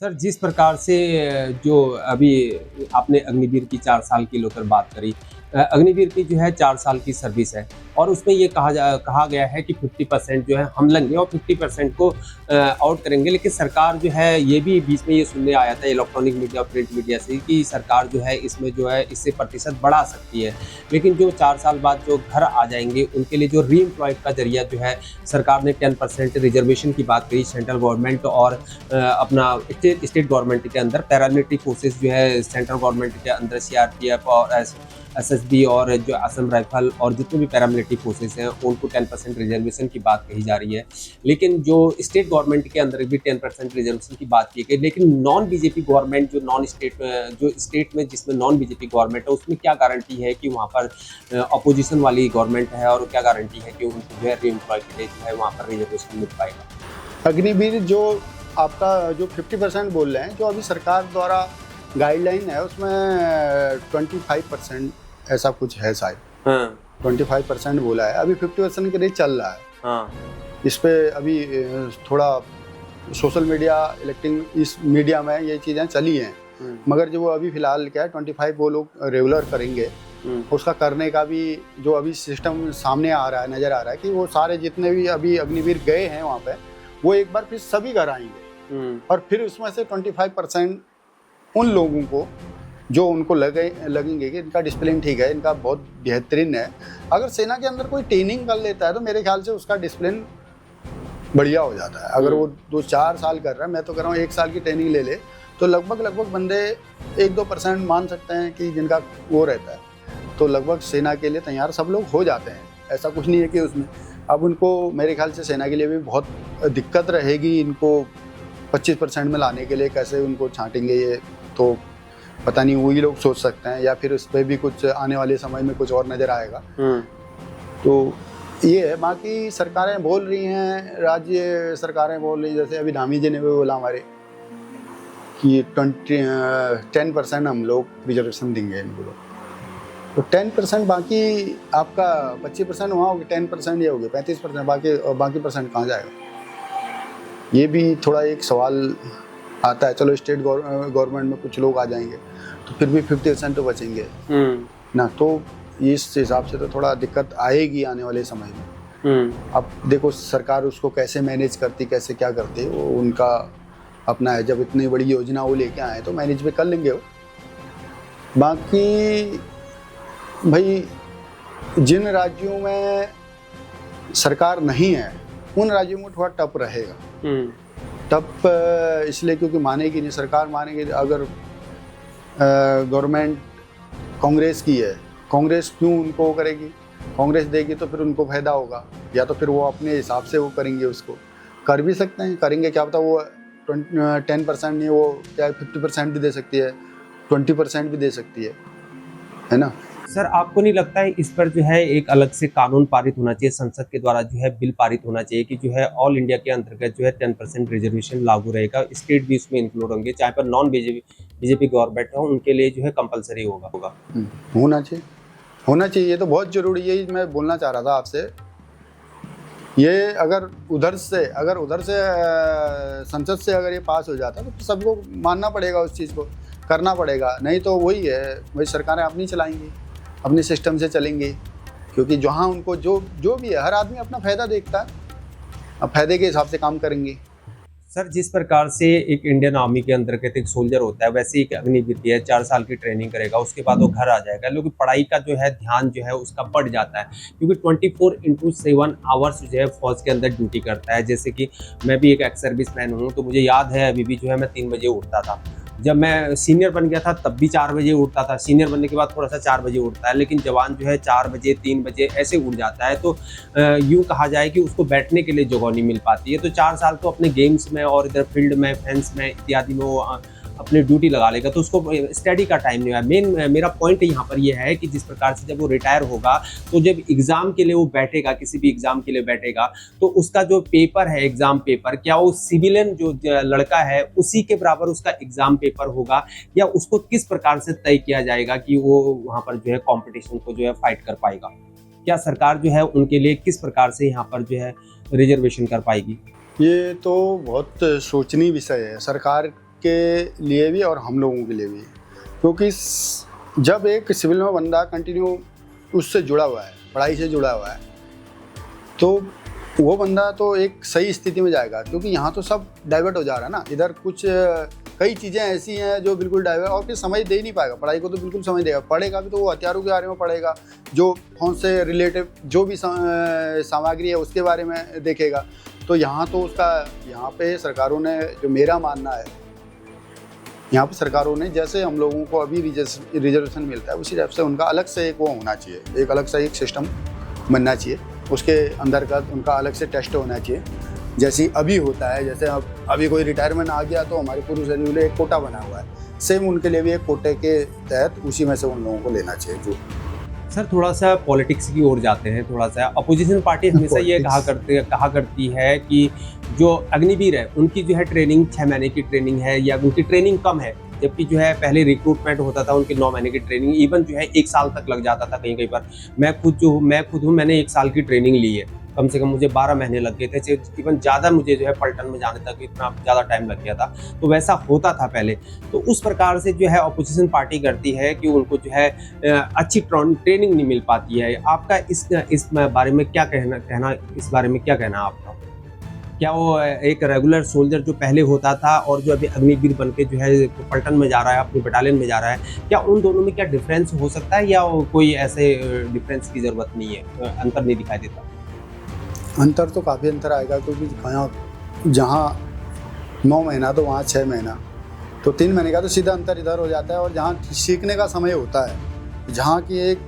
Sir, जिस प्रकार से जो अभी आपने अग्निवीर की 4 साल की लेकर बात करी। अग्निवीर की जो है 4 साल की सर्विस है और उसमें ये कहा गया है कि 50% जो है हम लेंगे और 50% को आउट करेंगे। लेकिन सरकार जो है ये भी बीच में ये सुनने आया था इलेक्ट्रॉनिक मीडिया और प्रिंट मीडिया से कि सरकार जो है इसमें जो है इससे प्रतिशत बढ़ा सकती है। लेकिन जो 4 साल बाद जो घर आ जाएँगे उनके लिए जो री-एम्प्लॉयड का ज़रिया जो है सरकार ने 10% रिज़र्वेशन की बात कही सेंट्रल गवर्नमेंट और अपना स्टेट गवर्नमेंट के अंदर पैरामिलिट्री फोर्सेस जो है सेंट्रल गवर्नमेंट के अंदर सीआरपीएफ और एसएसबी और जो असम राइफल और जितने भी पैरामिलिट्री फोर्सेस हैं उनको 10% रिजर्वेशन की बात कही जा रही है। लेकिन जो स्टेट गवर्नमेंट के अंदर भी 10% रिजर्वेशन की बात की गई। लेकिन नॉन बीजेपी गवर्नमेंट जो स्टेट में जिसमें नॉन बीजेपी गवर्नमेंट है उसमें क्या गारंटी है कि वहाँ पर अपोजिशन वाली गवर्नमेंट है और क्या गारंटी है कि उनको जो है रीएम्प्लॉय के लिए जो है वहाँ पर रिजर्वेशन मिल पाएगा। अग्निवीर जो आपका जो 50% बोल रहे हैं, जो अभी सरकार द्वारा गाइडलाइन है उसमें 25% ऐसा कुछ है शायद। हाँ। 25% बोला है, अभी 50% के रेट चल रहा है। हाँ। इस पे अभी थोड़ा सोशल मीडिया इस मीडिया में ये चीज़ें चली हैं, मगर जो वो अभी फिलहाल क्या है 25 वो लोग रेगुलर करेंगे। उसका करने का भी जो अभी सिस्टम सामने आ रहा है, नज़र आ रहा है कि वो सारे जितने भी अभी अग्निवीर गए हैं वहाँ पे वो एक बार फिर सभी घर आएंगे और फिर उसमें से 25% उन लोगों को जो उनको लगेंगे कि इनका डिसिप्लिन ठीक है, इनका बहुत बेहतरीन है। अगर सेना के अंदर कोई ट्रेनिंग कर लेता है तो मेरे ख्याल से उसका डिसिप्लिन बढ़िया हो जाता है। अगर वो 2-4 साल कर रहा है, मैं तो कर रहा हूँ 1 साल की ट्रेनिंग ले ले तो लगभग बंदे 1-2% मान सकते हैं कि जिनका वो रहता है, तो लगभग सेना के लिए तैयार सब लोग हो जाते हैं। ऐसा कुछ नहीं है कि उसमें अब उनको मेरे ख्याल से सेना के लिए भी बहुत दिक्कत रहेगी इनको 25% में लाने के लिए। कैसे उनको छांटेंगे ये तो पता नहीं, वही लोग सोच सकते हैं, या फिर उस पर भी कुछ आने वाले समय में कुछ और नज़र आएगा। तो ये है। बाकी सरकारें बोल रही हैं, राज्य सरकारें बोल रही, जैसे अभी धामी जी ने भी बोला हमारे कि 10% हम लोग रिजर्वेशन देंगे इनको लोग, तो 10% बाकी आपका 25% वहाँ होगी, 10% ये होगी 35%, बाकी परसेंट कहाँ जाएगा? ये भी थोड़ा एक सवाल आता है। चलो स्टेट गवर्नमेंट में कुछ लोग आ जाएंगे तो फिर भी 50% तो बचेंगे ना, तो इस हिसाब से तो थोड़ा दिक्कत आएगी आने वाले समय में। अब देखो सरकार उसको कैसे मैनेज करती, कैसे क्या करती, वो उनका अपना है। जब इतनी बड़ी योजना वो लेके आए तो मैनेज भी कर लेंगे वो। बाकी भाई जिन राज्यों में सरकार नहीं है उन राज्यों में थोड़ा टफ रहेगा। टफ इसलिए क्योंकि मानेगी नहीं सरकार, मानेगी अगर गवर्नमेंट कांग्रेस की है, कांग्रेस क्यों उनको करेगी? कांग्रेस देगी तो फिर उनको फायदा होगा, या तो फिर वो अपने हिसाब से वो करेंगे, उसको कर भी सकते हैं, करेंगे। क्या पता वो 10% नहीं, वो क्या 50% भी दे सकती है, 20% भी दे सकती है ना। सर, आपको नहीं लगता है इस पर जो है एक अलग से कानून पारित होना चाहिए, संसद के द्वारा जो है बिल पारित होना चाहिए कि जो है ऑल इंडिया के अंतर्गत जो है 10% रिजर्वेशन लागू रहेगा, स्टेट भी उसमें इंक्लूड होंगे, चाहे पर नॉन बीजेपी गवर्नमेंट हो उनके लिए जो है कंपलसरी होगा। होना चाहिए। ये तो बहुत जरूरी है। मैं बोलना चाह रहा था आपसे, ये अगर उधर से संसद से अगर ये पास हो जाता तो सबको मानना पड़ेगा, उस चीज़ को करना पड़ेगा। नहीं तो वही है, वही सरकारें अपनी चलाएंगी, अपने सिस्टम से चलेंगे, क्योंकि जहाँ उनको जो भी है, हर आदमी अपना फ़ायदा देखता है, अब फायदे के हिसाब से काम करेंगे। सर, जिस प्रकार से एक इंडियन आर्मी के अंतर्गत एक सोल्जर होता है वैसे एक अग्निवीर है, 4 साल की ट्रेनिंग करेगा, उसके बाद वो घर आ जाएगा। लेकिन पढ़ाई का जो है ध्यान जो है उसका बढ़ जाता है, क्योंकि 24/7 आवर्स जो है फौज के अंदर ड्यूटी करता है। जैसे कि मैं भी एक एक्स सर्विस मैन हूँ, तो मुझे याद है अभी भी जो है मैं 3 बजे उठता था। जब मैं सीनियर बन गया था तब भी 4 बजे उठता था, सीनियर बनने के बाद थोड़ा सा 4 बजे उठता है, लेकिन जवान जो है 4 बजे 3 बजे ऐसे उठ जाता है। तो यूँ कहा जाए कि उसको बैठने के लिए जगह नहीं मिल पाती है। तो 4 साल तो अपने गेम्स में और इधर फील्ड में, फेंस में इत्यादि में वो अपनी ड्यूटी लगा लेगा, तो उसको स्टडी का टाइम नहीं है। मेरा पॉइंट यहाँ पर ये है कि जिस प्रकार से जब वो रिटायर होगा तो जब एग्ज़ाम के लिए वो बैठेगा, किसी भी एग्ज़ाम के लिए बैठेगा, तो उसका जो पेपर है एग्ज़ाम पेपर, क्या वो सिविलियन जो लड़का है उसी के बराबर उसका एग्ज़ाम पेपर होगा, या उसको किस प्रकार से तय किया जाएगा कि वो वहाँ पर जो है कॉम्पिटिशन को जो है फाइट कर पाएगा? क्या सरकार जो है उनके लिए किस प्रकार से यहाँ पर जो है रिजर्वेशन कर पाएगी? ये तो बहुत सोचनीय विषय है। सरकार के लिए भी और हम लोगों के लिए भी, क्योंकि जब एक सिविल में बंदा कंटिन्यू उससे जुड़ा हुआ है, पढ़ाई से जुड़ा हुआ है, तो वो बंदा तो एक सही स्थिति में जाएगा। क्योंकि यहाँ तो सब डाइवर्ट हो जा रहा है ना, इधर कुछ कई चीज़ें ऐसी हैं जो बिल्कुल डाइवर्ट, और फिर समझ दे ही नहीं पाएगा। पढ़ाई को तो बिल्कुल समझ देगा, पढ़ेगा भी तो वो हथियारों के बारे में पढ़ेगा, जो फोन से रिलेटिव जो भी सामग्री है उसके बारे में देखेगा। तो यहाँ तो उसका, यहाँ पे सरकारों ने, जो मेरा मानना है, यहाँ पे सरकारों ने जैसे हम लोगों को अभी रिजर्वेशन मिलता है उसी टाइप से उनका अलग से एक वो होना चाहिए, एक अलग से एक सिस्टम बनना चाहिए, उसके अंदर का उनका अलग से टेस्ट होना चाहिए। जैसे अभी होता है, जैसे अब अभी कोई रिटायरमेंट आ गया तो हमारे पूर्व सैनिकों के लिए एक कोटा बना हुआ है, सेम उनके लिए भी एक कोटे के तहत उसी में से उन लोगों को लेना चाहिए। जो सर थोड़ा सा पॉलिटिक्स की ओर जाते हैं, थोड़ा सा अपोजिशन पार्टी हमेशा ये कहा करती है कि जो अग्निवीर है उनकी जो है ट्रेनिंग 6 महीने की ट्रेनिंग है या उनकी ट्रेनिंग कम है, जबकि जो है पहले रिक्रूटमेंट होता था उनके 9 महीने की ट्रेनिंग, इवन जो है 1 साल तक लग जाता था कहीं पर। मैं खुद हूँ, मैंने 1 साल की ट्रेनिंग ली है, कम से कम मुझे 12 महीने लग गए थे, इवन ज़्यादा मुझे जो है पलटन में जाने तक इतना ज़्यादा टाइम लग गया था। तो वैसा होता था पहले। तो उस प्रकार से जो है अपोजिशन पार्टी करती है कि उनको जो है अच्छी ट्रेनिंग नहीं मिल पाती है। आपका इस बारे में क्या कहना इस बारे में क्या कहना आपका? क्या वो एक रेगुलर सोल्जर जो पहले होता था और जो अभी अग्निवीर बन के जो है पलटन में जा रहा है, अपनी बटालियन में जा रहा है, क्या उन दोनों में क्या डिफरेंस हो सकता है या कोई ऐसे डिफरेंस की ज़रूरत नहीं है, अंतर नहीं दिखाई देता? अंतर तो काफ़ी अंतर आएगा, क्योंकि जहाँ 9 महीना तो वहाँ 6 महीना, तो 3 महीने का तो सीधा अंतर इधर हो जाता है। और जहाँ सीखने का समय होता है, जहाँ की एक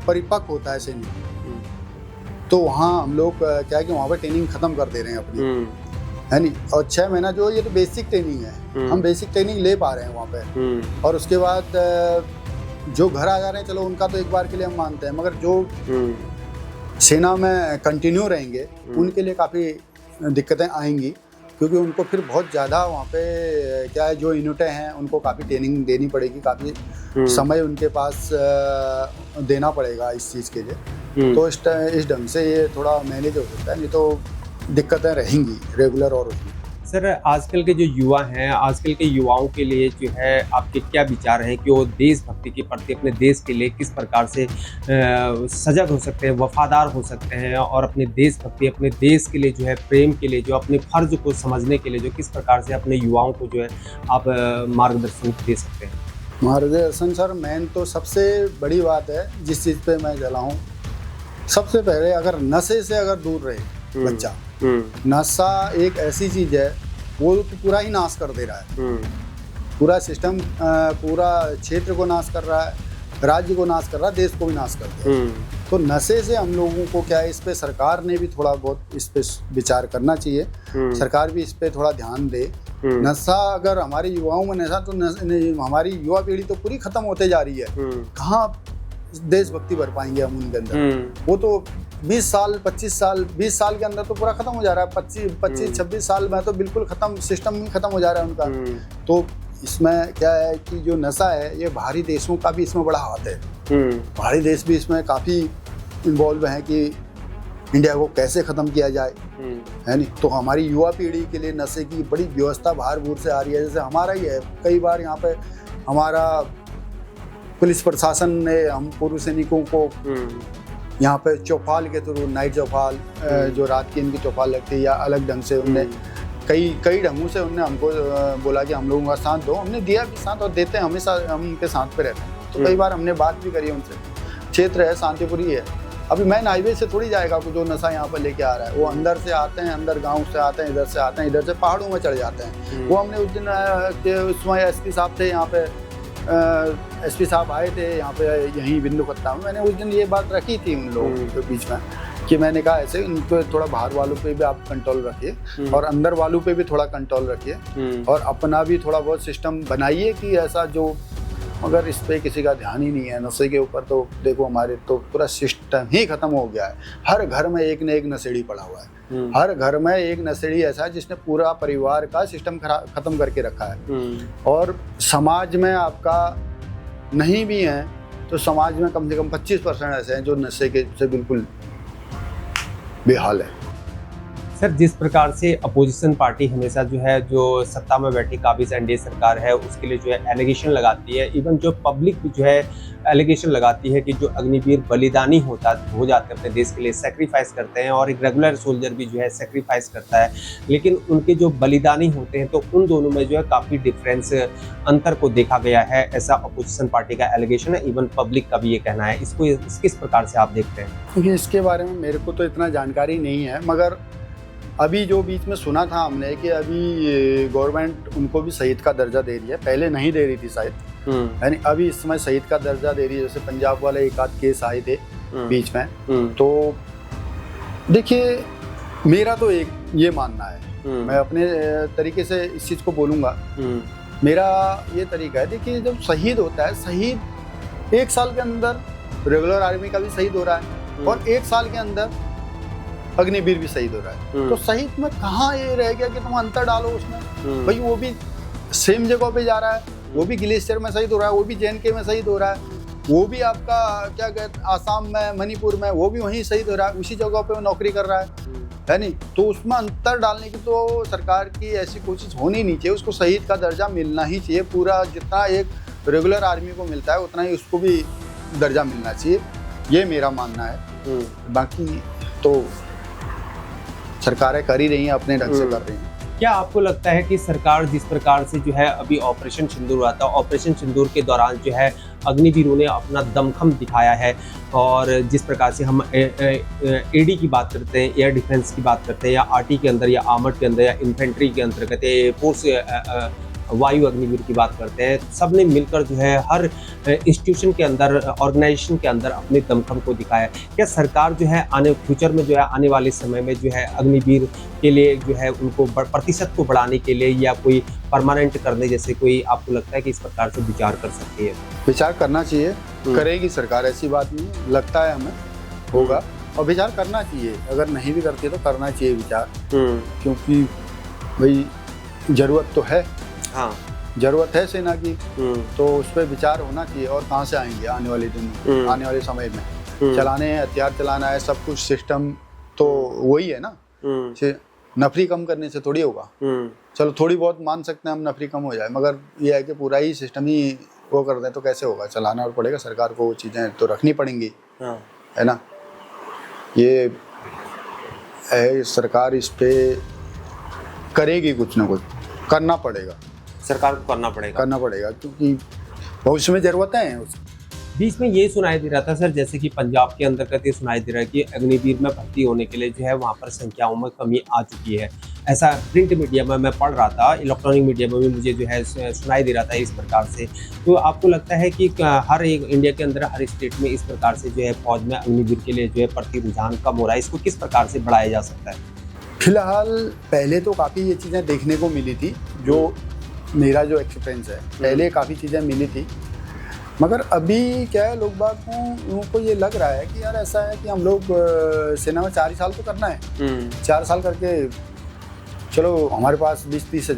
परिपक्व होता है सैनिक, तो वहाँ हम लोग क्या है कि वहाँ पर ट्रेनिंग ख़त्म कर दे रहे हैं अपनी, है नहीं। और 6 महीना जो ये तो बेसिक ट्रेनिंग है, हम बेसिक ट्रेनिंग ले पा रहे हैं वहाँ पे। और उसके बाद जो घर आ जा रहे हैं, चलो उनका तो एक बार के लिए हम मानते हैं, मगर जो सेना में कंटिन्यू रहेंगे उनके लिए काफ़ी दिक्कतें आएंगी, क्योंकि उनको फिर बहुत ज़्यादा वहाँ पे क्या है, जो यूनिटें हैं उनको काफ़ी ट्रेनिंग देनी पड़ेगी, काफ़ी समय उनके पास देना पड़ेगा इस चीज़ के लिए। तो इस ढंग से ये थोड़ा मैनेज हो सकता है, नहीं तो दिक्कतें रहेंगी रेगुलर। और सर आजकल के जो युवा हैं, आजकल के युवाओं के लिए जो है आपके क्या विचार हैं कि वो देशभक्ति के प्रति अपने देश के लिए किस प्रकार से सजग हो सकते हैं, वफादार हो सकते हैं, और अपने देशभक्ति, अपने देश के लिए जो है प्रेम के लिए, जो अपने फ़र्ज को समझने के लिए जो किस प्रकार से अपने युवाओं को जो है आप मार्गदर्शन दे सकते हैं? मार्गदर्शन सर, मेन तो सबसे बड़ी बात है जिस चीज़ पे मैं चला हूँ, सबसे पहले अगर नशे से अगर दूर रहे बच्चा। नशा एक ऐसी चीज़ है, वो तो पूरा ही नाश कर दे रहा है, पूरा सिस्टम, पूरा क्षेत्र को नाश कर रहा है, राज्य को नाश कर रहा है, देश को भी नाश कर दे रहा है। तो नशे से हम लोगों को क्या है, इस पे सरकार ने भी थोड़ा बहुत इस पे विचार करना चाहिए, सरकार भी इस पे थोड़ा ध्यान दे। नशा अगर हमारे युवाओं में नशा, तो हमारी युवा पीढ़ी तो पूरी खत्म होते जा रही है। कहाँ देशभक्ति भर पाएंगे हम उनके अंदर? वो तो 20 साल 25 साल 20 साल के अंदर तो पूरा खत्म हो जा रहा है, 25-26 साल में तो बिल्कुल खत्म, सिस्टम ही खत्म हो जा रहा है उनका। तो इसमें क्या है कि जो नशा है, ये बाहरी देशों का भी इसमें बड़ा हाथ है। बाहरी देश भी इसमें काफ़ी इन्वॉल्व हैं कि इंडिया को कैसे ख़त्म किया जाए, है नहीं। तो हमारी युवा पीढ़ी के लिए नशे की बड़ी व्यवस्था बाहर बूर से आ रही है। जैसे हमारा ही है, कई बार यहाँ पे हमारा पुलिस प्रशासन ने हम पूर्व सैनिकों को यहाँ पे चौपाल के थ्रू, नाइट चौपाल, जो रात की इनकी चौपाल लगती है, या अलग ढंग से उनने कई ढंगों से उनने हमको बोला कि हम लोगों का साथ दो। हमने दिया भी साथ, और देते हैं, हमेशा हम उनके साथ पे रहते हैं। तो कई बार हमने बात भी करी उनसे। क्षेत्र है, शांतिपुरी है, अभी मैन हाईवे से थोड़ी जाएगा जो नशा यहाँ पर लेके आ रहा है। वो अंदर से आते हैं, अंदर गाँव से आते हैं, इधर से आते हैं, इधर से पहाड़ों में चढ़ जाते हैं। वो हमने उस दिन उसमें SP साहब थे यहाँ पे, SP साहब आए थे यहाँ पे, यहीं बिंदु कत्ता में। मैंने उस दिन ये बात रखी थी उन लोगों के बीच में कि मैंने कहा ऐसे इनको थोड़ा बाहर वालों पे भी आप कंट्रोल रखिए, और अंदर वालों पे भी थोड़ा कंट्रोल रखिए, और अपना भी थोड़ा बहुत सिस्टम बनाइए कि ऐसा जो, मगर इस पे किसी का ध्यान ही नहीं है नशे के ऊपर। तो देखो हमारे तो पूरा सिस्टम ही खत्म हो गया है। हर घर में एक न एक नशेड़ी पड़ा हुआ है, हर घर में एक नशेड़ी ऐसा है जिसने पूरा परिवार का सिस्टम खत्म करके रखा है। और समाज में आपका नहीं भी है तो समाज में कम से कम 25% ऐसे हैं जो नशे के से बिल्कुल बेहाल है। सर, जिस प्रकार से अपोजिशन पार्टी हमेशा जो है, जो सत्ता में बैठी काबिज एनडीए सरकार है, उसके लिए जो है एलिगेशन लगाती है, इवन जो पब्लिक भी जो है एलिगेशन लगाती है कि जो अग्निवीर बलिदानी हो जाते हैं अपने देश के लिए, सेक्रीफाइस करते हैं, और एक रेगुलर सोल्जर भी जो है सेक्रीफाइस करता है, लेकिन उनके जो बलिदानी होते हैं तो उन दोनों में जो है काफ़ी डिफरेंस अंतर को देखा गया है, ऐसा अपोजिशन पार्टी का एलिगेशन है, इवन पब्लिक का भी ये कहना है। इसको किस प्रकार से आप देखते हैं? देखिए, इसके बारे में मेरे को तो इतना जानकारी नहीं है, मगर अभी जो बीच में सुना था हमने कि अभी गवर्नमेंट उनको भी शहीद का दर्जा दे रही है, पहले नहीं दे रही थी शायद, यानी अभी इस समय शहीद का दर्जा दे रही है। जैसे पंजाब वाले एक आध केस आए थे बीच में, तो देखिए मेरा तो एक ये मानना है, मैं अपने तरीके से इस चीज़ को बोलूँगा। मेरा ये तरीका है, देखिए जब शहीद होता है, शहीद 1 साल के अंदर रेगुलर आर्मी का भी शहीद हो रहा है और 1 साल के अंदर अग्निवीर भी शहीद हो रहा है, तो शहीद में कहाँ ये रह गया कि तुम अंतर डालो उसमें? भाई वो भी सेम जगह पे जा रहा है, वो भी ग्लेशियर में शहीद हो रहा है, वो भी JNK में शहीद हो रहा है, वो भी आपका क्या कहते आसाम में, मणिपुर में, वो भी वहीं शहीद हो रहा है, उसी जगह पे वो नौकरी कर रहा है नहीं? तो उसमें अंतर डालने की तो सरकार की ऐसी कोशिश होनी नहीं चाहिए। उसको शहीद का दर्जा मिलना ही चाहिए, पूरा जितना एक रेगुलर आर्मी को मिलता है उतना ही उसको भी दर्जा मिलना चाहिए, ये मेरा मानना है। बाकी तो सरकारें कर ही रही हैं, अपने ढंग से कर रही हैं। क्या आपको लगता है कि सरकार जिस प्रकार से जो है अभी ऑपरेशन सिंदूर हुआ था, ऑपरेशन सिंदूर के दौरान जो है अग्निवीरों ने अपना दमखम दिखाया है, और जिस प्रकार से हम एडी की बात करते हैं, एयर डिफेंस की बात करते हैं, या आरटी के अंदर, या आर्मर्ड के अंदर, या इन्फेंट्री के अंतर्गत, फोर्स वायु अग्निवीर की बात करते हैं, सब ने मिलकर जो है हर इंस्टीट्यूशन के अंदर, ऑर्गेनाइजेशन के अंदर अपने दमखम को दिखाया। क्या सरकार जो है फ्यूचर में जो है आने वाले समय में जो है अग्निवीर के लिए जो है उनको प्रतिशत को बढ़ाने के लिए या कोई परमानेंट करने जैसे कोई आपको लगता है कि इस प्रकार से विचार कर सकती है? विचार करना चाहिए, करेगी सरकार, ऐसी बात नहीं, लगता है हमें होगा, और विचार करना चाहिए। अगर नहीं भी करती है तो करना चाहिए विचार, क्योंकि भाई जरूरत तो है, हाँ जरूरत है सेना की, तो उस पर विचार होना चाहिए। और कहाँ से आएंगे आने वाले दिन, आने वाले समय में चलाने हैं, हथियार चलाना है, सब कुछ सिस्टम तो वही है ना। नफरी कम करने से थोड़ी होगा, चलो थोड़ी बहुत मान सकते हैं हम, नफरी कम हो जाए, मगर ये है कि पूरा ही सिस्टम ही वो कर दें तो कैसे होगा? चलाना और पड़ेगा, सरकार को वो चीज़ें तो रखनी पड़ेंगी, है ना। ये है, सरकार इस पे करेगी, कुछ ना कुछ करना पड़ेगा, सरकार को करना पड़ेगा, क्योंकि भविष्य में जरूरत है। बीच में ये सुनाई दे रहा था सर, जैसे कि पंजाब के अंतर्गत ये सुनाई दे रहा है कि अग्निवीर में भर्ती होने के लिए जो है वहाँ पर संख्याओं में कमी आ चुकी है, ऐसा प्रिंट मीडिया में मैं पढ़ रहा था, इलेक्ट्रॉनिक मीडिया में भी मुझे जो है सुनाई दे रहा था इस प्रकार से। तो आपको लगता है कि हर एक इंडिया के अंदर हर स्टेट में इस प्रकार से जो है फौज में अग्निवीर के लिए जो है भर्ती रुझान कम हो रहा है, इसको किस प्रकार से बढ़ाया जा सकता है? फिलहाल पहले तो काफ़ी ये चीज़ें देखने को मिली थी, जो मेरा जो एक्सपीरियंस है, पहले काफ़ी चीज़ें मिली थी, मगर अभी क्या है, लोग बाग को ये लग रहा है कि यार ऐसा है कि हम लोग सेना में 4 ही साल तो करना है, 4 साल करके चलो हमारे पास 20-30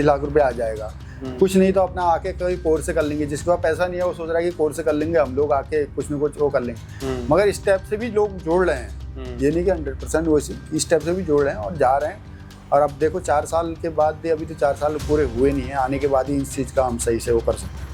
लाख रुपए आ जाएगा, कुछ नहीं तो अपना आके कोई कोर्स से कर लेंगे। जिसके पास पैसा नहीं है वो सोच रहा है कि कोर्स से कर लेंगे, हम लोग आके कुछ न कुछ वो कर लेंगे, मगर इस टाइप से भी लोग जोड़ रहे हैं, ये नहीं कि 100% वो इस टाइप से भी जोड़ रहे हैं और जा रहे हैं। और अब देखो 4 साल के बाद भी, अभी तो 4 साल पूरे हुए नहीं है, आने के बाद ही इस चीज़ का हम सही से वो कर सकते हैं।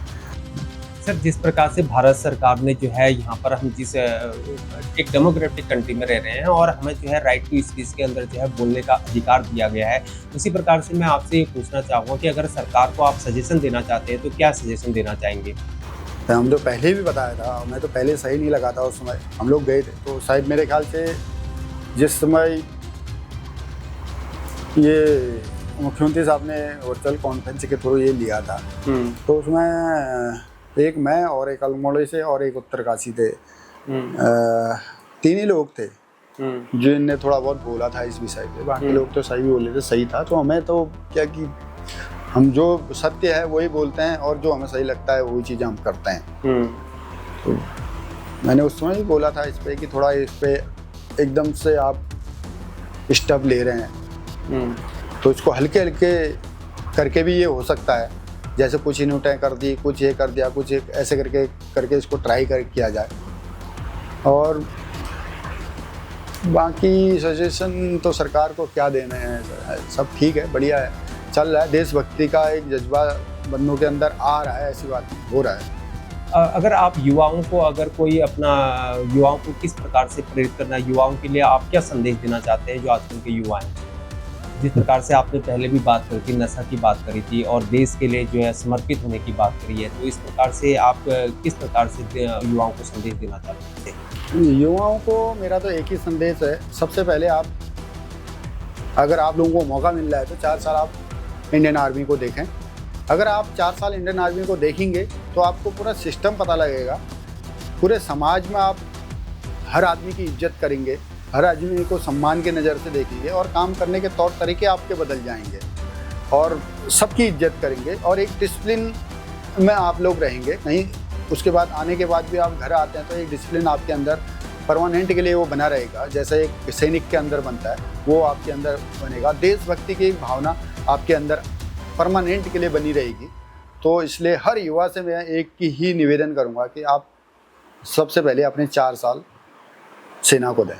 सर, जिस प्रकार से भारत सरकार ने जो है यहाँ पर हम जिस एक डेमोक्रेटिक कंट्री में रह रहे हैं और हमें जो है राइट टू स्पीच के अंदर जो है बोलने का अधिकार दिया गया है, उसी प्रकार से मैं आपसे ये पूछना चाहूँगा कि अगर सरकार को आप सजेशन देना चाहते हैं तो क्या सजेशन देना चाहेंगे? हम तो पहले भी बताया था, मैं तो पहले सही नहीं लगा था, उस समय हम लोग गए थे तो शायद मेरे ख्याल से जिस समय ये मुख्यमंत्री साहब ने वर्चुअल कॉन्फ्रेंस के थ्रू ये लिया था, तो उसमें एक मैं और एक अल्मोड़े से और एक उत्तरकाशी थे, 3 ही लोग थे जिनने थोड़ा बहुत बोला था इस विषय पे, बाकी लोग तो सही बोले थे, सही था। तो हमें तो क्या कि हम जो सत्य है वही बोलते हैं और जो हमें सही लगता है वही चीज़ें हम करते हैं। तो मैंने उस समय ही बोला था इस पे कि थोड़ा इस पे एकदम से आप स्टेप ले रहे हैं, तो इसको हल्के हल्के करके भी ये हो सकता है, जैसे कुछ इनोटें कर दी, कुछ ये कर दिया, कुछ ऐसे करके इसको ट्राई किया जाए। और बाकी सजेशन तो सरकार को क्या देने हैं, सब ठीक है, बढ़िया है, चल रहा है। देशभक्ति का एक जज्बा बंदों के अंदर आ रहा है, ऐसी बात हो रहा है। अगर आप युवाओं को, अगर कोई अपना युवाओं को किस प्रकार से प्रेरित करना, युवाओं के लिए आप क्या संदेश देना चाहते हैं जो आजकल के युवा हैं? जिस प्रकार से आपने पहले भी बात करी थी, नशा की बात करी थी और देश के लिए जो है समर्पित होने की बात करी है, तो इस प्रकार से आप किस प्रकार से युवाओं को संदेश देना चाहते हैं? युवाओं को मेरा तो एक ही संदेश है, सबसे पहले आप, अगर आप लोगों को मौका मिल रहा है तो 4 साल आप इंडियन आर्मी को देखें। अगर आप 4 साल इंडियन आर्मी को देखेंगे तो आपको पूरा सिस्टम पता लगेगा, पूरे समाज में आप हर आदमी की इज्जत करेंगे, हर आदमी को सम्मान की नज़र से देखेंगे और काम करने के तौर तरीके आपके बदल जाएंगे और सबकी इज्जत करेंगे और एक डिसिप्लिन में आप लोग रहेंगे। कहीं उसके बाद आने के बाद भी आप घर आते हैं तो एक डिसिप्लिन आपके अंदर परमानेंट के लिए वो बना रहेगा, जैसे एक सैनिक के अंदर बनता है वो आपके अंदर बनेगा। देशभक्ति की एक भावना आपके अंदर परमानेंट के लिए बनी रहेगी। तो इसलिए हर युवा से मैं एक ही निवेदन करूंगा कि आप सबसे पहले अपने 4 साल सेना को दें।